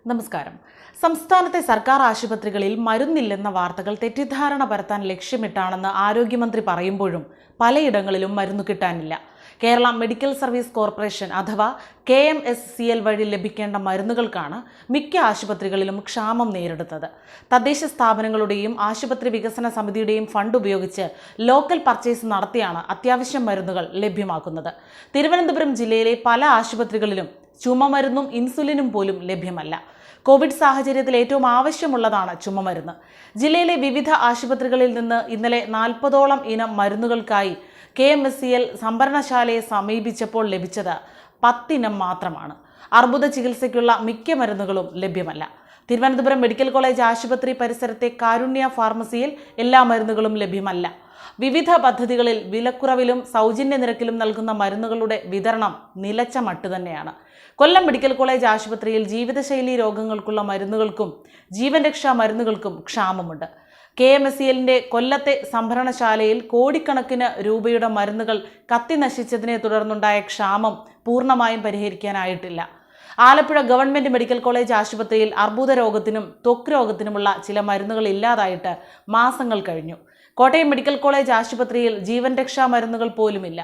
നമസ്കാരം. സംസ്ഥാനത്തെ സർക്കാർ ആശുപത്രികളിൽ മരുന്നില്ലെന്ന വാർത്തകൾ തെറ്റിദ്ധാരണ പരത്താൻ ലക്ഷ്യമിട്ടാണെന്ന് ആരോഗ്യമന്ത്രി പറയുമ്പോഴും പലയിടങ്ങളിലും മരുന്ന് കിട്ടാനില്ല. കേരള മെഡിക്കൽ സർവീസ് കോർപ്പറേഷൻ അഥവാ KMSCL വഴി ലഭിക്കേണ്ട മരുന്നുകൾക്കാണ് മിക്ക ആശുപത്രികളിലും ക്ഷാമം നേരിടുന്നത്. തദ്ദേശ സ്ഥാപനങ്ങളുടെയും ആശുപത്രി വികസന സമിതിയുടെയും ഫണ്ട് ഉപയോഗിച്ച് ലോക്കൽ പർച്ചേസ് നടത്തിയാണ് അത്യാവശ്യം മരുന്നുകൾ ലഭ്യമാക്കുന്നത്. തിരുവനന്തപുരം ജില്ലയിലെ പല ആശുപത്രികളിലും ചുമമരുന്നും ഇൻസുലിനും പോലും ലഭ്യമല്ല. കോവിഡ് സാഹചര്യത്തിൽ ഏറ്റവും ആവശ്യമുള്ളതാണ് ചുമമരുന്ന്. ജില്ലയിലെ വിവിധ ആശുപത്രികളിൽ നിന്ന് ഇന്നലെ 40ഓളം ഇനം മരുന്നുകൾക്കായി KMSCL സംഭരണശാലയെ സമീപിച്ചപ്പോൾ ലഭിച്ചത് 10 ഇനം മാത്രമാണ്. അർബുദ ചികിത്സയ്ക്കുള്ള മിക്ക മരുന്നുകളും ലഭ്യമല്ല. തിരുവനന്തപുരം മെഡിക്കൽ കോളേജ് ആശുപത്രി പരിസരത്തെ കാരുണ്യ ഫാർമസിയിൽ എല്ലാ മരുന്നുകളും ലഭ്യമല്ല. വിവിധ പദ്ധതികളിൽ വിലക്കുറവിലും സൗജന്യ നിരക്കിലും നൽകുന്ന മരുന്നുകളുടെ വിതരണം നിലച്ച മട്ട് തന്നെയാണ്. കൊല്ലം മെഡിക്കൽ കോളേജ് ആശുപത്രിയിൽ ജീവിതശൈലി രോഗങ്ങൾക്കുള്ള മരുന്നുകൾക്കും ജീവൻ രക്ഷാ മരുന്നുകൾക്കും ക്ഷാമമുണ്ട്. KMSCLന്റെ കൊല്ലത്തെ സംഭരണശാലയിൽ കോടിക്കണക്കിന് രൂപയുടെ മരുന്നുകൾ കത്തിനശിച്ചതിനെ തുടർന്നുണ്ടായ ക്ഷാമം പൂർണ്ണമായും പരിഹരിക്കാനായിട്ടില്ല. ആലപ്പുഴ ഗവൺമെന്റ് മെഡിക്കൽ കോളേജ് ആശുപത്രിയിൽ അർബുദ രോഗത്തിനും ത്വക്ക് രോഗത്തിനുമുള്ള ചില മരുന്നുകൾ ഇല്ലാതായിട്ട് മാസങ്ങൾ കഴിഞ്ഞു. കോട്ടയം മെഡിക്കൽ കോളേജ് ആശുപത്രിയിൽ ജീവൻ രക്ഷാ മരുന്നുകൾ പോലുമില്ല.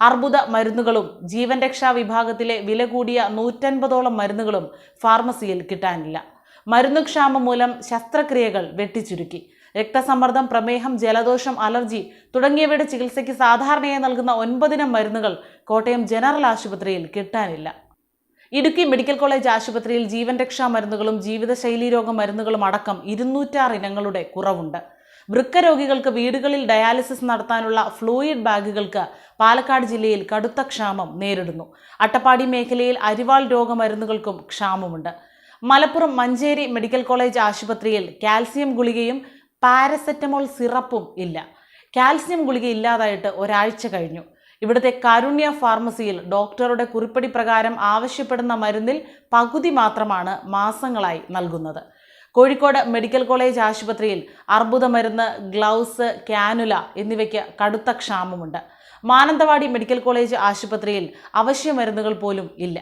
അർബുദ മരുന്നുകളും ജീവൻ രക്ഷാ വിഭാഗത്തിലെ വില കൂടിയ 150ഓളം മരുന്നുകളും ഫാർമസിയിൽ കിട്ടാനില്ല. മരുന്നുക്ഷാമം മൂലം ശസ്ത്രക്രിയകൾ വെട്ടിച്ചുരുക്കി. രക്തസമ്മർദ്ദം, പ്രമേഹം, ജലദോഷം, അലർജി തുടങ്ങിയവയുടെ ചികിത്സയ്ക്ക് സാധാരണയായി നൽകുന്ന 9 ഇനം മരുന്നുകൾ കോട്ടയം ജനറൽ ആശുപത്രിയിൽ കിട്ടാനില്ല. ഇടുക്കി മെഡിക്കൽ കോളേജ് ആശുപത്രിയിൽ ജീവൻ രക്ഷാ മരുന്നുകളും ജീവിതശൈലീ രോഗ മരുന്നുകളും അടക്കം 206 ഇനങ്ങളുടെ കുറവുണ്ട്. വൃക്ക രോഗികൾക്ക് വീടുകളിൽ ഡയാലിസിസ് നടത്താനുള്ള ഫ്ലൂയിഡ് ബാഗുകൾക്ക് പാലക്കാട് ജില്ലയിൽ കടുത്ത ക്ഷാമം നേരിടുന്നു. അട്ടപ്പാടി മേഖലയിൽ അരിവാൾ രോഗമരുന്നുകൾക്കും ക്ഷാമമുണ്ട്. മലപ്പുറം മഞ്ചേരി മെഡിക്കൽ കോളേജ് ആശുപത്രിയിൽ കാൽസ്യം ഗുളികയും പാരസെറ്റമോൾ സിറപ്പും ഇല്ല. കാൽസ്യം ഗുളിക ഇല്ലാതായിട്ട് ഒരാഴ്ച കഴിഞ്ഞു. ഇവിടുത്തെ കാരുണ്യ ഫാർമസിയിൽ ഡോക്ടറുടെ കുറിപ്പടി പ്രകാരം ആവശ്യപ്പെടുന്ന മരുന്നിൽ പകുതി മാത്രമാണ് മാസങ്ങളായി നൽകുന്നത്. കോഴിക്കോട് മെഡിക്കൽ കോളേജ് ആശുപത്രിയിൽ അർബുദ മരുന്ന്, ഗ്ലൗസ്, കാനുല എന്നിവയ്ക്ക് കടുത്ത ക്ഷാമമുണ്ട്. മാനന്തവാടി മെഡിക്കൽ കോളേജ് ആശുപത്രിയിൽ അവശ്യ മരുന്നുകൾ പോലും ഇല്ല.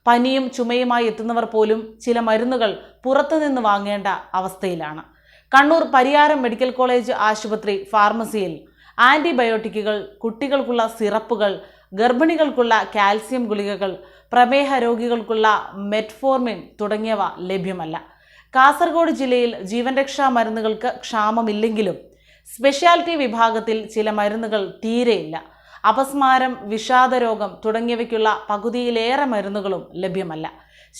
പനിയും ചുമയുമായി എത്തുന്നവർ പോലും ചില മരുന്നുകൾ പുറത്തുനിന്ന് വാങ്ങേണ്ട അവസ്ഥയിലാണ്. കണ്ണൂർ പരിയാരം മെഡിക്കൽ കോളേജ് ആശുപത്രി ഫാർമസിയിൽ ആന്റിബയോട്ടിക്കുകൾ, കുട്ടികൾക്കുള്ള സിറപ്പുകൾ, ഗർഭിണികൾക്കുള്ള കാൽസ്യം ഗുളികകൾ, പ്രമേഹ രോഗികൾക്കുള്ള മെറ്റ്ഫോർമിൻ തുടങ്ങിയവ ലഭ്യമല്ല. കാസർഗോഡ് ജില്ലയിൽ ജീവൻ രക്ഷാ മരുന്നുകൾക്ക് ക്ഷാമമില്ലെങ്കിലും സ്പെഷ്യാലിറ്റി വിഭാഗത്തിൽ ചില മരുന്നുകൾ തീരെയില്ല. അപസ്മാരം, വിഷാദരോഗം തുടങ്ങിയവയ്ക്കുള്ള പകുതിയിലേറെ മരുന്നുകളും ലഭ്യമല്ല.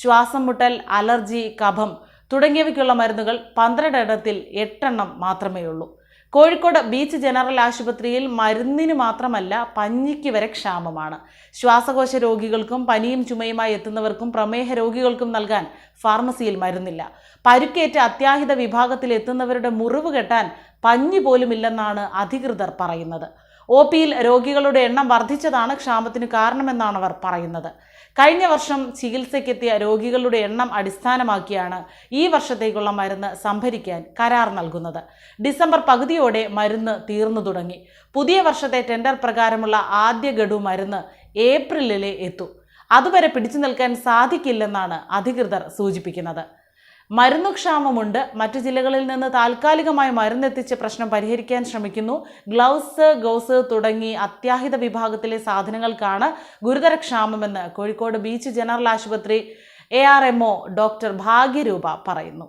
ശ്വാസം മുട്ടൽ, അലർജി, കഫം തുടങ്ങിയവയ്ക്കുള്ള മരുന്നുകൾ 12 ഇടത്തിൽ 8 എണ്ണം മാത്രമേ ഉള്ളൂ. കോഴിക്കോട് ബീച്ച് ജനറൽ ആശുപത്രിയിൽ മരുന്നിന് മാത്രമല്ല പഞ്ഞിക്ക് വരെ ക്ഷാമമാണ്. ശ്വാസകോശ രോഗികൾക്കും പനിയും ചുമയുമായി എത്തുന്നവർക്കും പ്രമേഹ രോഗികൾക്കും നൽകാൻ ഫാർമസിയിൽ മരുന്നില്ല. പരുക്കേറ്റ് അത്യാഹിത വിഭാഗത്തിൽ എത്തുന്നവരുടെ മുറിവ് കെട്ടാൻ പഞ്ഞി പോലുമില്ലെന്നാണ് അധികൃതർ പറയുന്നത്. OPയിൽ രോഗികളുടെ എണ്ണം വർദ്ധിച്ചതാണ് ക്ഷാമത്തിന് കാരണമെന്നാണ് അവർ പറയുന്നത്. കഴിഞ്ഞ വർഷം ചികിത്സയ്ക്കെത്തിയ രോഗികളുടെ എണ്ണം അടിസ്ഥാനമാക്കിയാണ് ഈ വർഷത്തേക്കുള്ള മരുന്ന് സംഭരിക്കാൻ കരാർ നൽകുന്നത്. ഡിസംബർ പകുതിയോടെ മരുന്ന് തീർന്നു തുടങ്ങി. പുതിയ വർഷത്തെ ടെൻഡർ പ്രകാരമുള്ള ആദ്യ ഗഡു മരുന്ന് ഏപ്രിലിലെ എത്തൂ. അതുവരെ പിടിച്ചു നിൽക്കാൻ സാധിക്കില്ലെന്നാണ് അധികൃതർ സൂചിപ്പിക്കുന്നത്. മരുന്നുക്ഷാമമുണ്ട്. മറ്റു ജില്ലകളിൽ നിന്ന് താൽക്കാലികമായി മരുന്നെത്തിച്ച് പ്രശ്നം പരിഹരിക്കാൻ ശ്രമിക്കുന്നു. ഗ്ലൗസ്, ഗൗസ് തുടങ്ങി അത്യാഹിത വിഭാഗത്തിലെ സാധനങ്ങൾക്കാണ് ഗുരുതര ക്ഷാമമെന്ന് കോഴിക്കോട് ബീച്ച് ജനറൽ ആശുപത്രി ARMO ഡോക്ടർ ഭാഗ്യരൂപ പറയുന്നു.